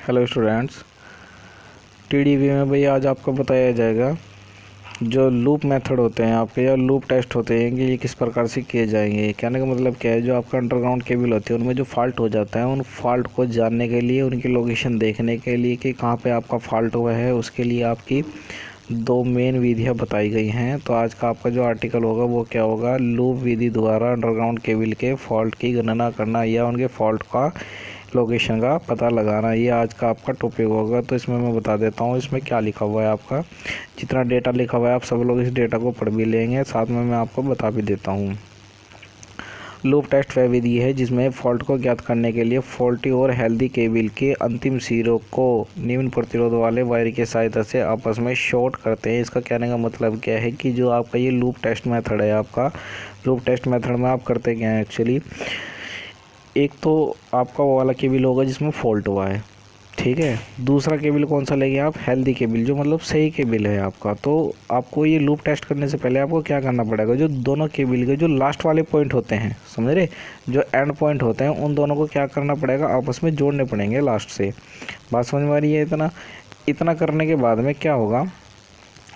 Hello students, टीडीवी में भाई आज आपको बताया जाएगा जो लूप मेथड होते हैं आपके या लूप टेस्ट होते हैं कि ये किस प्रकार से किए जाएंगे। कहने का मतलब क्या है, जो आपका अंडरग्राउंड केबल होती है उनमें जो फॉल्ट हो जाता है उन फॉल्ट को जानने के लिए, उनकी लोकेशन देखने के लिए कि कहाँ पे आपका फॉल्ट हुआ है, उसके लिए आपकी दो मेन विधियाँ बताई गई हैं। तो आज का आपका जो आर्टिकल होगा वो क्या होगा, लूप विधि द्वारा अंडरग्राउंड केबल के फॉल्ट की गणना करना या उनके फॉल्ट का लोकेशन का पता लगाना, ये आज का आपका टॉपिक होगा। तो इसमें मैं बता देता हूँ इसमें क्या लिखा हुआ है। आपका जितना डेटा लिखा हुआ है आप सब लोग इस डेटा को पढ़ भी लेंगे, साथ में मैं आपको बता भी देता हूँ। लूप टेस्ट वह विधि है जिसमें फॉल्ट को ज्ञात करने के लिए फॉल्टी और हेल्दी केबल के अंतिम सिरों को निम्न प्रतिरोध वाले वायर की सहायता से आपस में शॉर्ट करते हैं। इसका कहने का मतलब क्या है कि जो आपका ये लूप टेस्ट मेथड है, आपका लूप टेस्ट मेथड में आप करते क्या है एक्चुअली, एक तो आपका वो वाला केबल होगा जिसमें फॉल्ट हुआ है, ठीक है। दूसरा केबल कौन सा लेंगे आप, हेल्दी केबल, जो मतलब सही केबल है आपका। तो आपको ये लूप टेस्ट करने से पहले आपको क्या करना पड़ेगा, जो दोनों केबल के जो लास्ट वाले पॉइंट होते हैं, समझ रहे, जो एंड पॉइंट होते हैं उन दोनों को क्या करना पड़ेगा, आपस में जोड़ने पड़ेंगे लास्ट से। बात समझ में आ रही है। इतना करने के बाद में क्या होगा,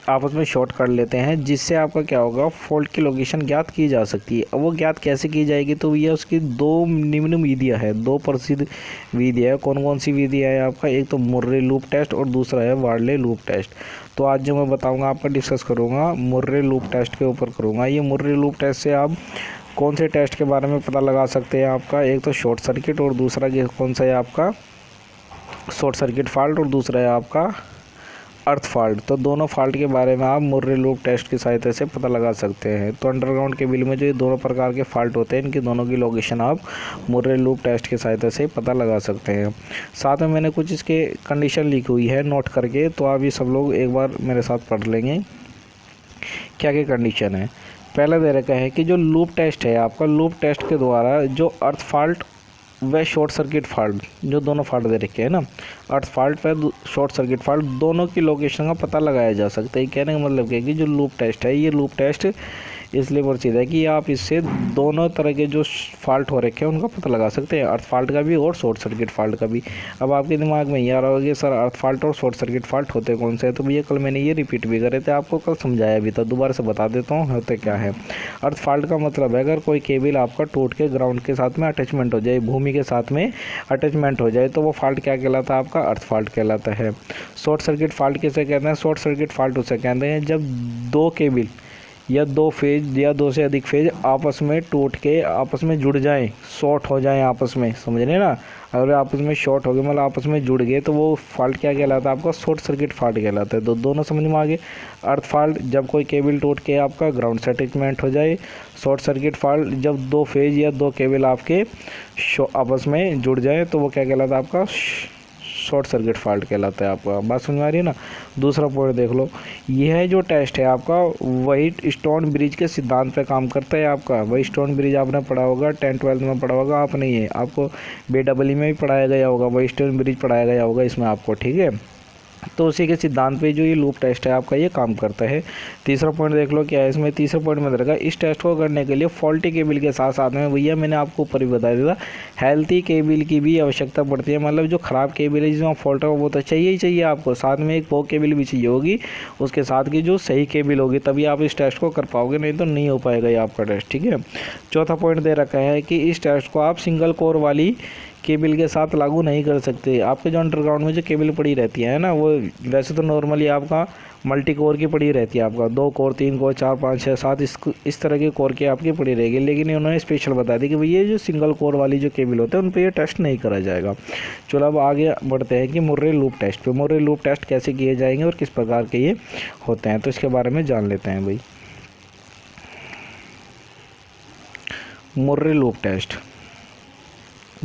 आपस में शॉर्ट कर लेते हैं, जिससे आपका क्या होगा, फॉल्ट की लोकेशन ज्ञात की जा सकती है। अब वो ज्ञात कैसे की जाएगी, तो ये उसकी दो निम्न विधियाँ है, दो प्रसिद्ध विधियाँ है। कौन कौन सी विधियाँ है आपका, एक तो मुर्रे लूप टेस्ट और दूसरा है वार्ले लूप टेस्ट। तो आज जो मैं बताऊँगा आपका डिस्कस करूँगा मुर्रे लूप टेस्ट के ऊपर करूँगा। ये मुर्रे लूप टेस्ट से आप कौन से टेस्ट के बारे में पता लगा सकते हैं आपका, एक तो शॉर्ट सर्किट और दूसरा कौन सा है आपका, शॉर्ट सर्किट फॉल्ट, और दूसरा है आपका अर्थ फॉल्ट। तो दोनों फॉल्ट के बारे में आप मुर्रे लूप टेस्ट की सहायता से पता लगा सकते हैं। तो अंडरग्राउंड केबल में जो ये दोनों प्रकार के फॉल्ट होते हैं, इनकी दोनों की लोकेशन आप मुर्रे लूप टेस्ट की सहायता से पता लगा सकते हैं। साथ में मैंने कुछ इसके कंडीशन लिखी हुई है नोट करके, तो आप ये सब लोग एक बार मेरे साथ पढ़ लेंगे क्या क्या कंडीशन है। पहला दे रखा है कि जो लूप टेस्ट है आपका, लूप टेस्ट के द्वारा जो अर्थ फॉल्ट व शॉर्ट सर्किट फॉल्ट, जो दोनों फॉल्ट दे रखे हैं ना, अर्थ फॉल्ट व शॉर्ट सर्किट फॉल्ट, दोनों की लोकेशन का पता लगाया जा सकता है। कहने का मतलब क्या है कि जो लूप टेस्ट है, ये लूप टेस्ट इसलिए प्रसिद्ध है कि आप इससे दोनों तरह के जो फॉल्ट हो रखे हैं उनका पता लगा सकते हैं, अर्थ फॉल्ट का भी और शॉर्ट सर्किट फॉल्ट का भी। अब आपके दिमाग में ये आ रहा होगा कि सर अर्थ फॉल्ट और शॉर्ट सर्किट फॉल्ट होते कौन से हैं, तो भैया कल मैंने ये रिपीट भी करे थे, आपको कल समझाया भी था, दोबारा से बता देता हूँ होते क्या है। अर्थ फॉल्ट का मतलब है अगर कोई केबल आपका टूट के ग्राउंड के साथ में अटैचमेंट हो जाए, भूमि के साथ में अटैचमेंट हो जाए, तो वो फॉल्ट क्या कहलाता है आपका, अर्थ फॉल्ट कहलाता है। शॉर्ट सर्किट फॉल्ट किसे कहते हैं, शॉर्ट सर्किट फॉल्ट उसे कहते हैं जब दो केबल या दो फेज या दो से अधिक फेज आपस में टूट के आपस में जुड़ जाएं, शॉर्ट हो जाएं आपस में, समझ रहे ना। अगर आपस में शॉर्ट हो गए मतलब आपस में जुड़ गए, तो वो फॉल्ट क्या कहलाता है आपका, शॉर्ट सर्किट फॉल्ट कहलाता है। तो दोनों समझ में आ गए। अर्थ फॉल्ट जब कोई केबल टूट के आपका ग्राउंड से अटैचमेंट हो जाए, शॉर्ट सर्किट फॉल्ट जब दो फेज या दो केबल आपके आपस में जुड़ जाए, तो वो क्या कहलाता है आपका, शॉर्ट सर्किट फॉल्ट कहलाता है आपका। बात समझ में आ रही है ना। दूसरा पॉइंट देख लो, यह जो टेस्ट है आपका व्हाइट स्टोन ब्रिज के सिद्धांत पे काम करता है आपका। व्हाइट स्टोन ब्रिज आपने पढ़ा होगा, 10th-12th में पढ़ा होगा, आपने ये आपको BEE में भी पढ़ाया गया होगा, व्हाइट स्टोन ब्रिज पढ़ाया गया होगा इसमें आपको, ठीक है। तो उसी के सिद्धांत पे जो ये लूप टेस्ट है आपका ये काम करता है। तीसरा पॉइंट देख लो क्या है इसमें, तीसरे पॉइंट में रहेगा इस टेस्ट को करने के लिए फॉल्टी केबल के साथ साथ में, भैया मैंने आपको ऊपर ही बता दिया था, हेल्थी केबल की भी आवश्यकता पड़ती है। मतलब जो ख़राब केबल है जिसमें फॉल्ट है वो तो चाहिए ही चाहिए आपको, साथ में एक वो केबल भी चाहिए होगी उसके साथ की जो सही केबल होगी, तभी आप इस टेस्ट को कर पाओगे, नहीं तो नहीं हो पाएगा ये आपका टेस्ट, ठीक है। चौथा पॉइंट दे रखा है कि इस टेस्ट को आप सिंगल कोर वाली केबल के साथ लागू नहीं कर सकते। आपके जो अंडरग्राउंड में जो केबल पड़ी रहती है ना, वो वैसे तो नॉर्मली आपका मल्टी कोर की पड़ी रहती है, आपका 2 कोर 3 कोर 4 5 6 7 इस तरह के कोर की आपकी पड़ी रहेगी। लेकिन इन्होंने स्पेशल बता दी कि भाई ये जो सिंगल कोर वाली जो केबल होते हैं उन पर ये टेस्ट नहीं करा जाएगा। चलो अब आगे बढ़ते हैं कि मुर्रे लूप टेस्ट पे। मुर्रे लूप टेस्ट कैसे किए जाएंगे और किस प्रकार के ये होते हैं, तो इसके बारे में जान लेते हैं भाई। मुर्रे लूप टेस्ट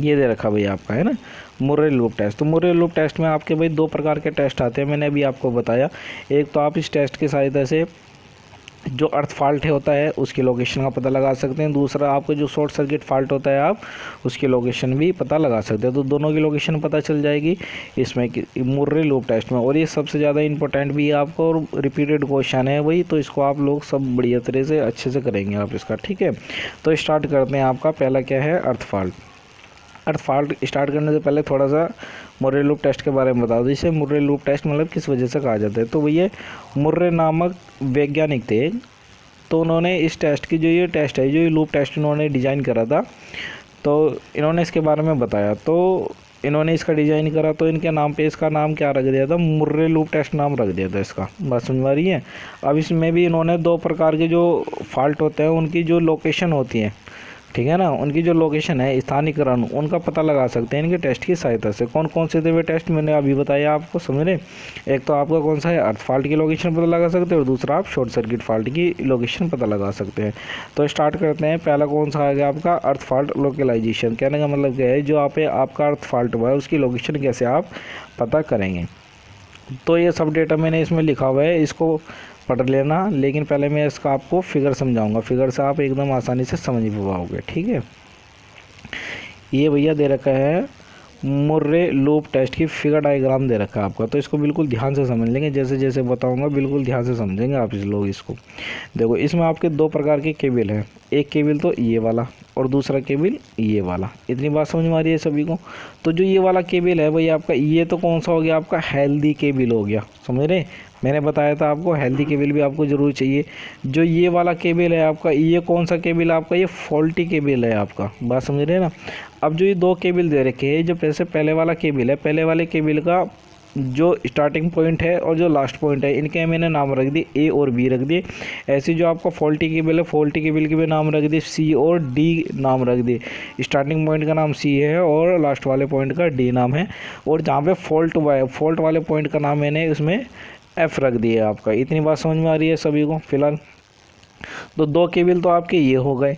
ये दे रखा भाई आपका है ना, मुर्रे लूप टेस्ट। तो मुर्रे लूप टेस्ट में आपके भाई दो प्रकार के टेस्ट आते हैं, मैंने अभी आपको बताया। एक तो आप इस टेस्ट की सहायता से जो अर्थ फॉल्ट होता है उसकी लोकेशन का पता लगा सकते हैं। दूसरा आपको जो शॉर्ट सर्किट फॉल्ट होता है आप उसकी लोकेशन भी पता लगा सकते हैं। तो दोनों की लोकेशन पता चल जाएगी इसमें मुर्रे लूप टेस्ट में। और ये सबसे ज़्यादा इंपॉर्टेंट भी है आपको, और रिपीटेड क्वेश्चन है वही, तो इसको आप लोग सब बढ़िया तरह से अच्छे से करेंगे आप इसका, ठीक है। तो स्टार्ट करते हैं। आपका पहला क्या है, अर्थ फॉल्ट। अर्थ फॉल्ट स्टार्ट करने से पहले थोड़ा सा मुर्रे लूप टेस्ट के बारे में बता दो। इसे मुर्रे लूप टेस्ट मतलब किस वजह से कहा जाता है, तो भैया मुर्रे नामक वैज्ञानिक थे, तो उन्होंने इस टेस्ट की जो ये टेस्ट है, जो ये लूप टेस्ट इन्होंने डिज़ाइन करा था, तो इन्होंने इसके बारे में बताया। तो इन्होंने इसका डिज़ाइन करा तो इनके नाम पे इसका नाम क्या रख दिया था, मुर्रे लूप टेस्ट नाम रख दिया था इसका। बात समझ में आ रही है। अब इसमें भी इन्होंने दो प्रकार के जो फॉल्ट होते हैं उनकी जो लोकेशन होती है, ठीक है ना, उनकी जो लोकेशन है, स्थानीयकरण, उनका पता लगा सकते हैं इनके टेस्ट की सहायता से। कौन कौन से थे वे टेस्ट मैंने अभी बताया आपको, समझ रहे। एक तो आपका कौन सा है, अर्थ फॉल्ट की लोकेशन पता लगा सकते हैं, और दूसरा आप शॉर्ट सर्किट फॉल्ट की लोकेशन पता लगा सकते हैं। तो स्टार्ट करते हैं। पहला कौन सा आ गया आपका, अर्थ फॉल्ट लोकलाइजेशन। कहने का मतलब क्या है, जो आपका अर्थ फॉल्ट हुआ है उसकी लोकेशन कैसे आप पता करेंगे। तो ये सब डेटा मैंने इसमें लिखा हुआ है, इसको पढ़ लेना, लेकिन पहले मैं इसका आपको फिगर समझाऊंगा। फिगर से आप एकदम आसानी से समझ पाओगे, ठीक है। ये भैया दे रखा है मुर्रे लूप टेस्ट की फिगर डायग्राम दे रखा है आपका, तो इसको बिल्कुल ध्यान से समझ लेंगे, जैसे जैसे बताऊंगा बिल्कुल ध्यान से समझेंगे आप इस लोग इसको। देखो इसमें आपके दो प्रकार के केबल हैं, एक केबल तो ये वाला और दूसरा केबल ये वाला। इतनी बात समझ में आ रही है सभी को। तो जो ये वाला केबल है भाई आपका, ये तो कौन सा हो गया आपका, हेल्दी केबल हो गया, समझ रहे। मैंने बताया था आपको हेल्दी केबल भी आपको ज़रूर चाहिए। जो ये वाला केबल है आपका, ये कौन सा केबल है आपका, ये फॉल्टी केबल है आपका। बात समझ रहे हैं ना। अब जो ये दो केबल दे रखे हैं, जो जैसे पहले वाला केबल है, पहले वाले केबल का जो स्टार्टिंग पॉइंट है और जो लास्ट पॉइंट है, इनके मैंने नाम रख दिए ए और बी रख दिए। ऐसे जो आपका फॉल्टी केबल है, फॉल्टी केबल के भी नाम रख दिए, सी और डी नाम रख दिए। स्टार्टिंग पॉइंट का नाम सी है और लास्ट वाले पॉइंट का डी नाम है, और जहाँ पे फॉल्ट हुआ है, फॉल्ट वाले पॉइंट का नाम मैंने उसमें एफ रख दिया आपका। इतनी बात समझ में आ रही है सभी को फिलहाल। तो दो केबल तो आपके ये हो गए,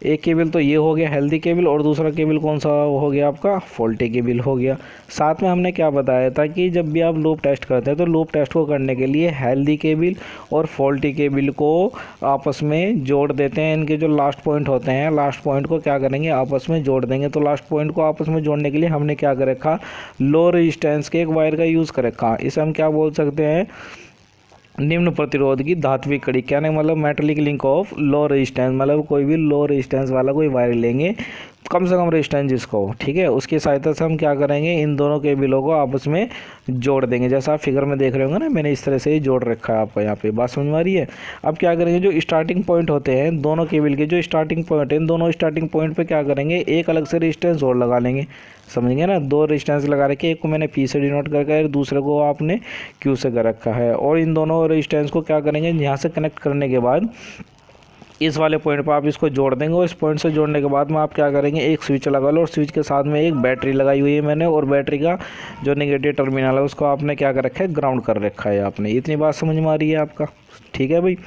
एक केबल तो ये हो गया हेल्दी केबल, और दूसरा केबल कौन सा हो गया आपका, फॉल्टी केबल हो गया। साथ में हमने क्या बताया था कि जब भी आप लूप टेस्ट करते हैं तो लूप टेस्ट को करने के लिए हेल्दी केबल और फॉल्टी केबल को आपस में जोड़ देते हैं। इनके जो लास्ट पॉइंट होते हैं, लास्ट पॉइंट को क्या करेंगे, आपस में जोड़ देंगे। तो लास्ट पॉइंट को आपस में जोड़ने के लिए हमने क्या कर रखा, लो रेजिस्टेंस के एक वायर का यूज़ कर रखा। इसे हम क्या बोल सकते हैं, निम्न प्रतिरोध की धात्विक कड़ी। कहने मतलब metallic link of low resistance, मतलब कोई भी लो रेजिस्टेंस वाला कोई वायर लेंगे, कम से कम रेजिस्टेंस जिसको, ठीक है, उसकी सहायता से हम क्या करेंगे, इन दोनों केबलों को आपस में जोड़ देंगे। जैसा आप फिगर में देख रहे होंगे ना, मैंने इस तरह से ही जोड़ रखा है आपका यहाँ पे। बात समझ में आ रही है। अब क्या करेंगे, जो स्टार्टिंग पॉइंट होते हैं दोनों केबल के, जो स्टार्टिंग पॉइंट है, इन दोनों स्टार्टिंग पॉइंट पे क्या करेंगे, एक अलग से रेजिस्टेंस और लगा लेंगे। समझेंगे ना, दो रेजिस्टेंस लगा रखे, एक को मैंने पी से डिनोट करके है, दूसरे को आपने क्यू से कर रखा है। और इन दोनों रेजिस्टेंस को क्या करेंगे, यहाँ से कनेक्ट करने के बाद इस वाले पॉइंट पर आप इसको जोड़ देंगे, और इस पॉइंट से जोड़ने के बाद में आप क्या करेंगे, एक स्विच लगा लो, और स्विच के साथ में एक बैटरी लगाई हुई है मैंने, और बैटरी का जो नेगेटिव टर्मिनल है उसको आपने क्या कर रखा है, ग्राउंड कर रखा है आपने। इतनी बात समझ में आ रही है आपका, ठीक है भाई।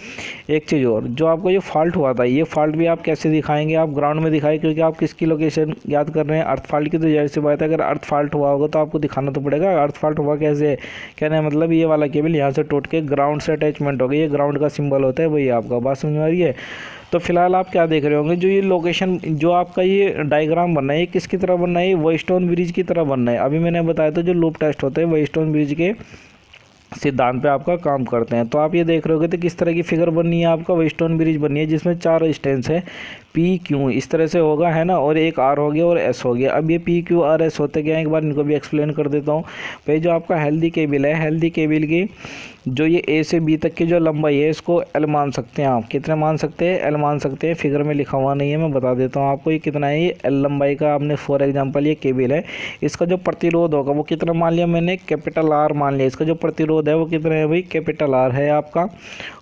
एक चीज़ और, जो आपको ये फॉल्ट हुआ था, ये फॉल्ट भी आप कैसे दिखाएंगे, आप ग्राउंड में दिखाएं, क्योंकि आप किसकी लोकेशन याद कर रहे हैं, अर्थ फॉल्ट की। तो जाहिर सी बात है, अगर अर्थ फॉल्ट हुआ होगा तो आपको दिखाना तो पड़ेगा। अर्थ फॉल्ट हुआ कैसे, कहने मतलब ये वाला केबल यहाँ से टूट के ग्राउंड से अटैचमेंट हो गई, ये ग्राउंड का सिंबल होता है भाई आपका। बात समझ में आ रही है। तो फिलहाल आप क्या देख रहे होंगे, जो ये लोकेशन, जो आपका ये डायग्राम बनना है, ये किसकी तरह बनना है, व्हीटस्टोन ब्रिज की तरह बनना है। अभी मैंने बताया था जो लूप टेस्ट होते हैं व्हीटस्टोन ब्रिज के सिद्धांत पे आपका काम करते हैं। तो आप ये देख रहे होगे तो किस तरह की फिगर बननी है आपका, व्हीटस्टोन ब्रिज बननी है, जिसमें चार रेजिस्टेंस है, पी क्यू इस तरह से होगा, है ना, और एक आर हो गया और एस हो गया। अब ये पी क्यू आर एस होते क्या है, एक बार इनको भी एक्सप्लेन कर देता हूँ। भाई जो आपका हेल्दी केबल है, हेल्दी केबल की जो ये ए से बी तक की जो लंबाई है, इसको एल मान सकते हैं आप। कितने मान सकते हैं, एल मान सकते हैं। फिगर में लिखा हुआ नहीं है, मैं बता देता हूँ आपको ये कितना है। ये एल लंबाई का आपने फॉर एग्जांपल ये केबल है, इसका जो प्रतिरोध होगा वो कितना मान लिया मैंने, कैपिटल आर मान लिया। इसका जो प्रतिरोध है वो कितना है भाई, कैपिटल आर है आपका।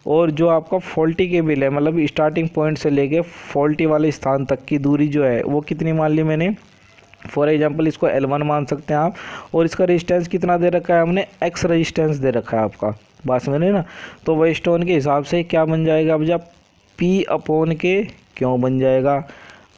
और जो आपका फॉल्टी केबल है, मतलब स्टार्टिंग पॉइंट से लेके फॉल्टी वाले स्थान तक की दूरी जो है वो कितनी मान ली मैंने, फॉर एग्जांपल इसको L1 मान सकते हैं आप। और इसका रेजिस्टेंस कितना दे रखा है हमने, X रेजिस्टेंस दे रखा है आपका। बात समझ रहे ना। तो व्हीटस्टोन के हिसाब से क्या बन जाएगा, अब जब P अपॉन के क्यों बन जाएगा,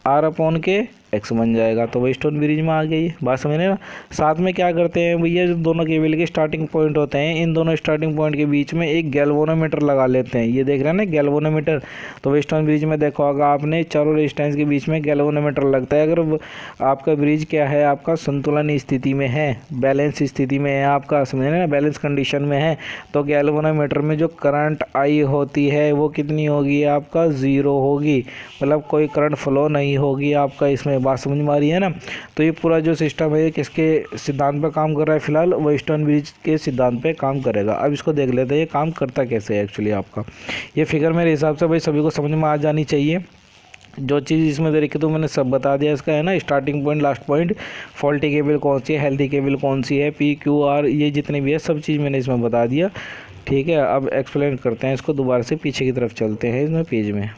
R अपॉन के एक्स बन जाएगा। तो व्हीटस्टोन ब्रिज में आ गई। बात समझ रहे ना। साथ में क्या करते हैं भैया, जो दोनों केबल के स्टार्टिंग पॉइंट होते हैं, इन दोनों स्टार्टिंग पॉइंट के बीच में एक गैल्वेनोमीटर लगा लेते हैं। ये देख रहे हैं ना गैल्वेनोमीटर। तो व्हीटस्टोन ब्रिज में देखा होगा आपने, चारों रेजिस्टेंस के बीच में गैल्वेनोमीटर लगता है। अगर आपका ब्रिज क्या है, आपका संतुलन स्थिति में है, बैलेंस स्थिति में है आपका, समझ रहे ना, बैलेंस कंडीशन में है, तो गैल्वेनोमीटर में जो करंट आई होती है वो कितनी होगी आपका, ज़ीरो होगी। मतलब कोई करंट फ्लो नहीं होगी आपका इसमें। बात समझ में आ रही है ना। तो ये पूरा जो सिस्टम है किसके सिद्धांत पे काम कर रहा है फिलहाल, वेस्टर्न ब्रिज के सिद्धांत पे काम करेगा। अब इसको देख लेते हैं ये काम करता कैसे है एक्चुअली आपका। ये फिगर मेरे हिसाब से भाई सभी को समझ में आ जानी चाहिए। जो चीज़ इसमें दे रखी तो मैंने सब बता दिया इसका है ना, starting point, last point, faulty cable कौन सी है, हेल्दी केबल कौन सी है, पी क्यू आर, ये जितने भी है सब चीज़ मैंने इसमें बता दिया। ठीक है, अब एक्सप्लेन करते हैं इसको, दोबारा से पीछे की तरफ चलते हैं इसमें पेज में।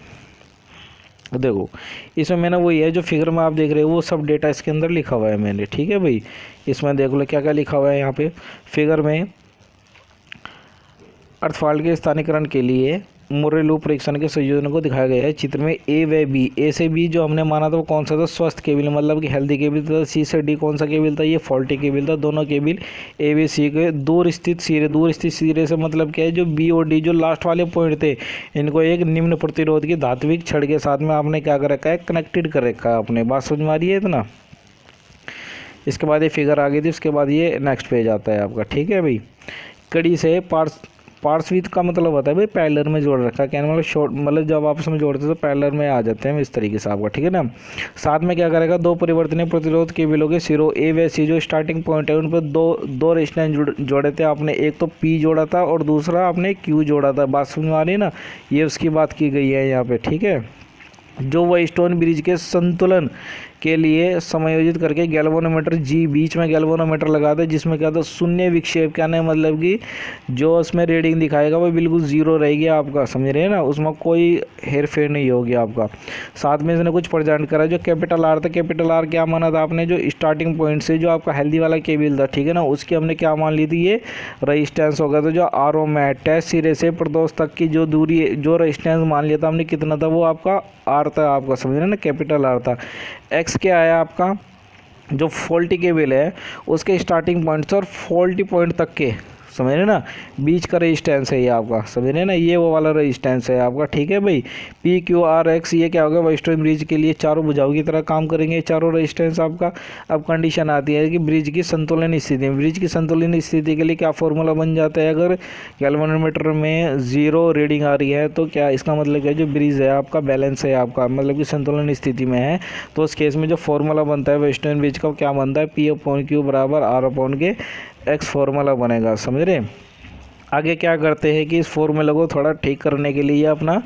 देखो इसमें मैंने वही है जो फिगर में आप देख रहे हो वो सब डेटा इसके अंदर लिखा हुआ है मैंने। ठीक है भाई, इसमें देख लो क्या क्या लिखा हुआ है यहाँ पे फिगर में। अर्थफॉल्ट के स्थानीकरण के लिए मुर्रे लूप परीक्षण के संयोजन को दिखाया गया है चित्र में। ए व बी, ए से बी जो हमने माना था वो कौन सा था, स्वस्थ केबल मतलब कि हेल्दी केबल था। सी से डी कौन सा केबल था, ये फॉल्टी केबल था। दोनों केबल ए बी सी के दूर स्थित सिरे, दूर स्थित सिरे से मतलब क्या है, जो बी और डी जो लास्ट वाले पॉइंट थे इनको एक निम्न प्रतिरोध की धात्विक छड़ के साथ में आपने क्या कर रखा है, कनेक्टेड कर रखा है अपने। बात समझ में आ रही है इतना। इसके बाद ये फिगर आ गई थी, उसके बाद ये नेक्स्ट पेज आता है आपका। ठीक है भाई, कड़ी से पार्श्वित का मतलब होता है भाई पैरेलल में जोड़ रखा है, कहने मतलब शॉर्ट मतलब जब आपस में जोड़ते हैं तो पैरेलल में आ जाते हैं इस तरीके से आपका। ठीक है ना। साथ में क्या करेगा, दो परिवर्तनीय प्रतिरोध केबलों के सिरों ए व सी जो स्टार्टिंग पॉइंट है उन पर दो रेजिस्टेंस जोड़े थे आपने, एक तो पी जोड़ा था और दूसरा आपने क्यू जोड़ा था। बात समझ में आ रही है ना, ये उसकी बात की गई है यहाँ पे। ठीक है, जो वेस्टर्न ब्रिज के संतुलन के लिए समायोजित करके गैल्वेनोमीटर जी बीच में गैल्वेनोमीटर लगा दे, जिसमें क्या था शून्य विक्षेप, क्या नहीं मतलब कि जो उसमें रीडिंग दिखाएगा वो बिल्कुल ज़ीरो रहेगी आपका, समझ रहे हैं ना, उसमें कोई हेर फेर नहीं होगी आपका। साथ में इसने कुछ प्रेजेंट करा जो कैपिटल आर था। कैपिटल आर क्या माना था आपने, जो स्टार्टिंग पॉइंट से जो आपका हेल्दी वाला केबल था, ठीक है ना, उसकी हमने क्या मान ली थी, ये रजिस्टेंस हो गया। तो जो आर ओ में टेस्ट सिरे से प्रदोष तक की जो दूरी, जो रजिस्टेंस मान लिया था हमने कितना था, वो आपका आर था आपका, समझ रहे हैं ना, कैपिटल आर था। एक्स क्या आया आपका, जो फॉल्टी केबल है उसके स्टार्टिंग पॉइंट से और फॉल्टी पॉइंट तक के, समझ रहे ना, बीच का रेजिस्टेंस है ये आपका, समझ रहे ना, ये वो वाला रेजिस्टेंस है आपका। ठीक है भाई, पी क्यू आर एक्स ये क्या होगा, वेस्टर्न ब्रिज के लिए चारों भुजाओं की तरह काम करेंगे चारों रेजिस्टेंस आपका। अब कंडीशन आती है कि ब्रिज की संतुलन स्थिति, ब्रिज की संतुलन स्थिति के लिए क्या फॉर्मूला बन जाता है, अगर गैल्वेनोमीटर में 0 रीडिंग आ रही है तो क्या इसका मतलब क्या है, जो ब्रिज है आपका बैलेंस है आपका, मतलब कि संतुलन स्थिति में है। तो उस केस में जो फॉर्मूला बनता है वेस्टर्न ब्रिज का क्या बनता है, पी अपॉन क्यू बराबर आर अपॉन के एक्स फॉर्मूला बनेगा, समझ रहे। आगे क्या करते हैं कि इस फॉर्मूला को थोड़ा ठीक करने के लिए अपना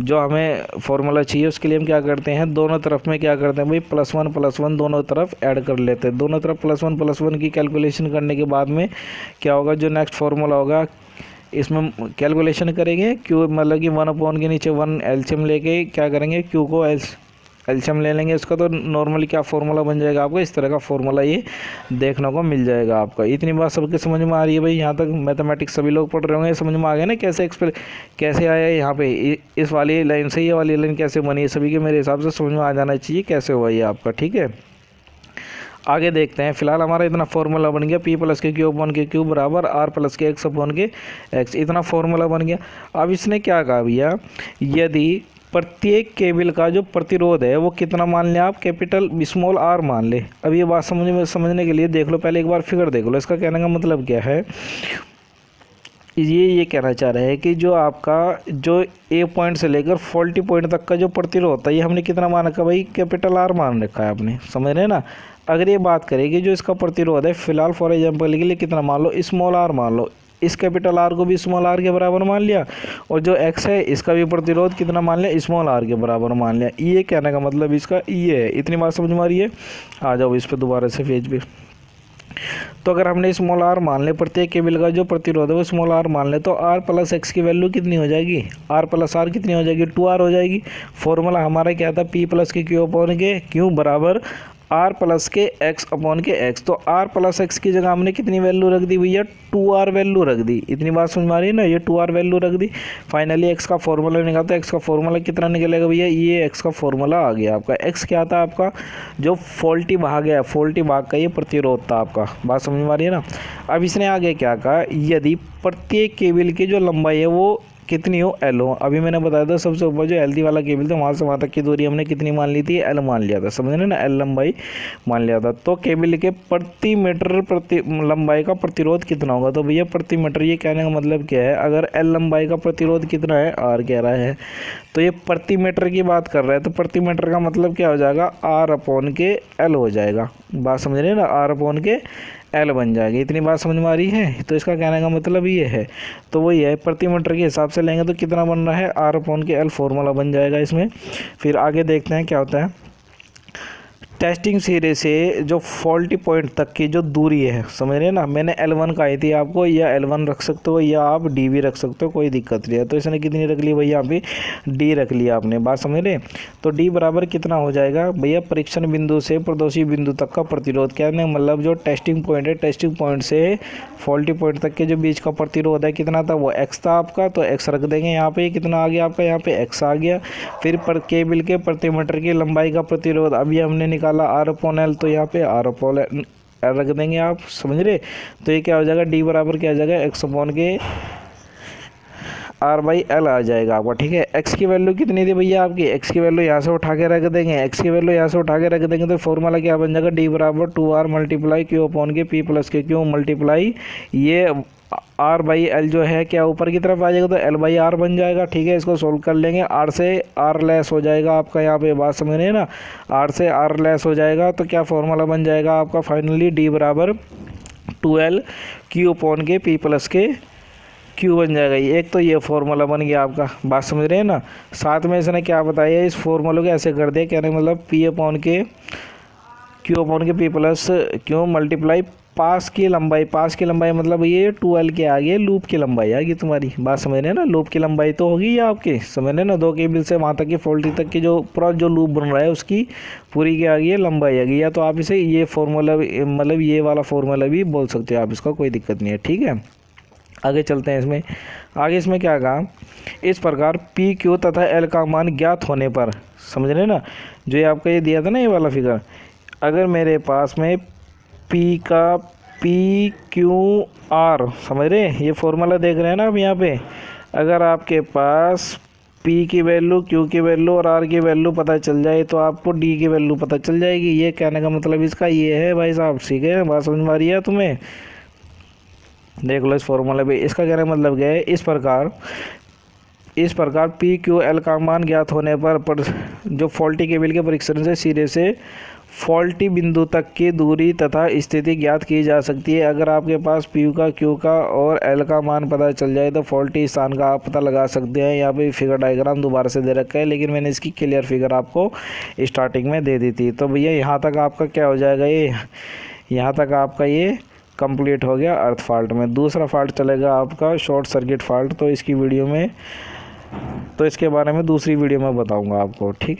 जो हमें फॉर्मूला चाहिए उसके लिए हम क्या करते हैं, दोनों तरफ में क्या करते हैं भाई, +1 दोनों तरफ ऐड कर लेते हैं। दोनों तरफ +1 की कैलकुलेशन करने के बाद में क्या होगा, जो नेक्स्ट फॉर्मूला होगा इसमें कैलकुलेशन करेंगे क्यू मतलब कि 1 अपॉन के नीचे 1 एलसीएम लेके क्या करेंगे, क्यू को एलसीएम ले लेंगे इसका, तो नॉर्मली क्या फॉर्मूला बन जाएगा आपको, इस तरह का फॉर्मूला ये देखने को मिल जाएगा आपका। इतनी बात सबके समझ में आ रही है भाई, यहाँ तक मैथमेटिक्स सभी लोग पढ़ रहे होंगे, समझ में आ गया ना कैसे आया है यहाँ पे, इस वाली लाइन से ये वाली लाइन कैसे बनी है, सभी के मेरे हिसाब से समझ में आ जाना चाहिए कैसे हुआ ये आपका। ठीक है, आगे देखते हैं। फिलहाल हमारा इतना फॉर्मूला बन गया, P + के क्यू अपॉन के क्यू बराबर R + के एक्स अपॉन के एक्स, इतना फॉर्मूला बन गया। अब इसने क्या कहा भैया, यदि प्रत्येक केबल का जो प्रतिरोध है वो कितना मान लें आप, कैपिटल स्मॉल r मान ले। अब ये बात समझने के लिए देख लो, पहले एक बार फिगर देख लो, इसका कहने का मतलब क्या है, ये कहना चाह रहा है कि जो आपका जो ए पॉइंट से लेकर 40 पॉइंट तक का जो प्रतिरोध होता है ये हमने कितना मान रखा भाई, कैपिटल R मान रखा है आपने, समझ रहे हैं ना। अगर ये बात करें कि जो इसका प्रतिरोध है फिलहाल फॉर एग्जांपल के लिए कितना मान लो, स्मॉल r मान लो, इस कैपिटल R को भी स्मॉल r के बराबर मान लिया, और जो x है इसका भी प्रतिरोध कितना मान लिया, स्मॉल r के बराबर मान लिया। ये कहने का मतलब इसका ये है। इतनी बात समझ में आ रही है। आ जाओ इस पर दोबारा से पेज पे। तो अगर हमने स्मॉल r मान ले, प्रत्येक केबल का जो प्रतिरोध है वो स्मॉल r मान ले, तो r + x की वैल्यू कितनी हो जाएगी, r + r कितनी हो जाएगी, 2r हो जाएगी। फॉर्मूला हमारा क्या था, P + के क्यू अपॉन के क्यू बराबर R + के x अपॉन के x। तो R + x की जगह हमने कितनी वैल्यू रख दी भैया, 2r वैल्यू रख दी। इतनी बात समझ में आ रही है ना, ये 2r वैल्यू रख दी। फाइनली x का फॉर्मूला निकाला, तो x का फॉर्मूला कितना निकलेगा भैया, ये x का फॉर्मूला आ गया आपका। x क्या था आपका, जो फॉल्टी भाग है, फॉल्टी भाग का ये प्रतिरोध था आपका। बात समझ में आ रही है ना। अब इसने आगे क्या कहा, यदि प्रत्येक केबल की जो लंबाई है वो कितनी हो, एल हो। अभी मैंने बताया था सबसे ऊपर जो एल वाला केबल था वहाँ से वहाँ तक की दूरी हमने कितनी मान ली थी, एल मान लिया था, समझ रहे ना, एल लंबाई मान लिया था। तो केबल के प्रति मीटर प्रति लंबाई का प्रतिरोध कितना होगा, तो भैया प्रति मीटर, ये कहने का मतलब क्या है, अगर एल लंबाई का प्रतिरोध कितना है, आर कह रहा है, तो ये प्रति मीटर की बात कर रहा है, तो प्रति मीटर का मतलब क्या हो जाएगा, आर अपॉन के एल हो जाएगा। बात समझ रहे हैं ना, आर अपॉन के एल बन जाएगी। इतनी बात समझ में आ रही है। तो इसका कहने का मतलब ये है, तो वही है, प्रति मीटर के हिसाब से लेंगे तो कितना बन रहा है, आर अपॉन के एल फॉर्मूला बन जाएगा इसमें। फिर आगे देखते हैं क्या होता है। टेस्टिंग सिरे से जो फॉल्टी पॉइंट तक की जो दूरी है, समझ रहे हैं ना, मैंने L1 कही थी आपको, या L1 रख सकते हो या आप D भी रख सकते हो, कोई दिक्कत नहीं है। तो इसने कितनी रख ली भैया, यहाँ पे D रख लिया आपने, बात समझ रहे। तो D बराबर कितना हो जाएगा भैया, परीक्षण बिंदु से प्रदोषी बिंदु तक का प्रतिरोध, कहने मतलब जो टेस्टिंग पॉइंट है, टेस्टिंग पॉइंट से फॉल्टी पॉइंट तक के जो बीच का प्रतिरोध है कितना था, वो x था आपका, तो x रख देंगे यहाँ पे, कितना आ गया आपका, यहाँ पे x आ गया। फिर केबल के प्रति मीटर की लंबाई का प्रतिरोध अभी हमने निकाला आर अपॉन एल, तो यहाँ पे आर अपॉन एल रख देंगे, आप समझ रहे। तो ये क्या हो जाएगा, डी बराबर क्या आ जाएगा, एक्स अपॉन के आर बाई एल आ जाएगा आपका, ठीक है। एक्स की वैल्यू कितनी थी भैया आपकी, एक्स की वैल्यू यहाँ से उठा के रख देंगे, एक्स की वैल्यू यहाँ से उठा के रख देंगे, तो फॉर्मूला क्या बन जाएगा, डी बराबर 2r मल्टीप्लाई क्यू अपॉन के पी प्लस के क्यू मल्टीप्लाई ये आर बाई एल जो है क्या ऊपर की तरफ आ जाएगा, तो एल बाई आर बन जाएगा, ठीक है। इसको सोल्व कर लेंगे, आर से आर लेस हो जाएगा आपका, यहाँ पे बात समझ रहे हैं ना, आर से आर लेस हो जाएगा, तो क्या फॉर्मूला बन जाएगा आपका फाइनली, डी बराबर 2l क्यू अपॉन के पी प्लस के क्यू बन जाएगा। एक तो ये फॉर्मूला बन गया आपका, बात समझ रहे हैं ना। साथ में इसने क्या बताया, इस फॉर्मूले को ऐसे कर दिया, कहने मतलब पी अपॉन के क्यू अपॉन के पी प्लस क्यू मल्टीप्लाई पास की लंबाई मतलब ये 2l के आगे लूप की लंबाई आ गई तुम्हारी, बात समझ रहे हैं ना। लूप की लंबाई तो होगी ये आपके, समझ रहे हैं ना, दो केबल से वहाँ तक की फॉल्टी तक की जो पूरा जो लूप बन रहा है उसकी पूरी की आगे लंबाई आ गई। या तो आप इसे ये फॉर्मूला मतलब ये वाला फॉर्मूला भी बोल सकते हो आप, इसका कोई दिक्कत नहीं है, ठीक है। आगे चलते हैं इसमें, आगे इसमें क्या कहा, इस प्रकार पी क्यू तथा एल का मान ज्ञात होने पर, समझ रहे हैं ना, जो ये आपका ये दिया था ना ये वाला फिगर, अगर मेरे पास में पी का पी क्यू आर, समझ रहे हैं, ये फॉर्मूला देख रहे हैं ना आप यहाँ पे, अगर आपके पास पी की वैल्यू, क्यू की वैल्यू और आर की वैल्यू पता चल जाए तो आपको डी की वैल्यू पता चल जाएगी। ये कहने का मतलब इसका ये है भाई साहब, ठीक है, बात समझ में आ रही है तुम्हें, देख लो इस फॉर्मूले पे। इसका कहने का मतलब क्या है, इस प्रकार पी क्यू एल का मान ज्ञात होने पर जो फॉल्टी केबल के परीक्षण से सिरे से फॉल्टी बिंदु तक की दूरी तथा स्थिति ज्ञात की जा सकती है। अगर आपके पास पी का, क्यू का और एल का मान पता चल जाए तो फॉल्टी स्थान का आप पता लगा सकते हैं। यहाँ पे फिगर डायग्राम दोबारा से दे रखा है, लेकिन मैंने इसकी क्लियर फिगर आपको स्टार्टिंग में दे दी थी। तो भैया यहाँ तक आपका क्या हो जाएगा, ये यहाँ तक आपका ये कंप्लीट हो गया अर्थ फॉल्ट में। दूसरा फॉल्ट चलेगा आपका शॉर्ट सर्किट फॉल्ट, तो इसकी वीडियो में, तो इसके बारे में दूसरी वीडियो में बताऊँगा आपको, ठीक।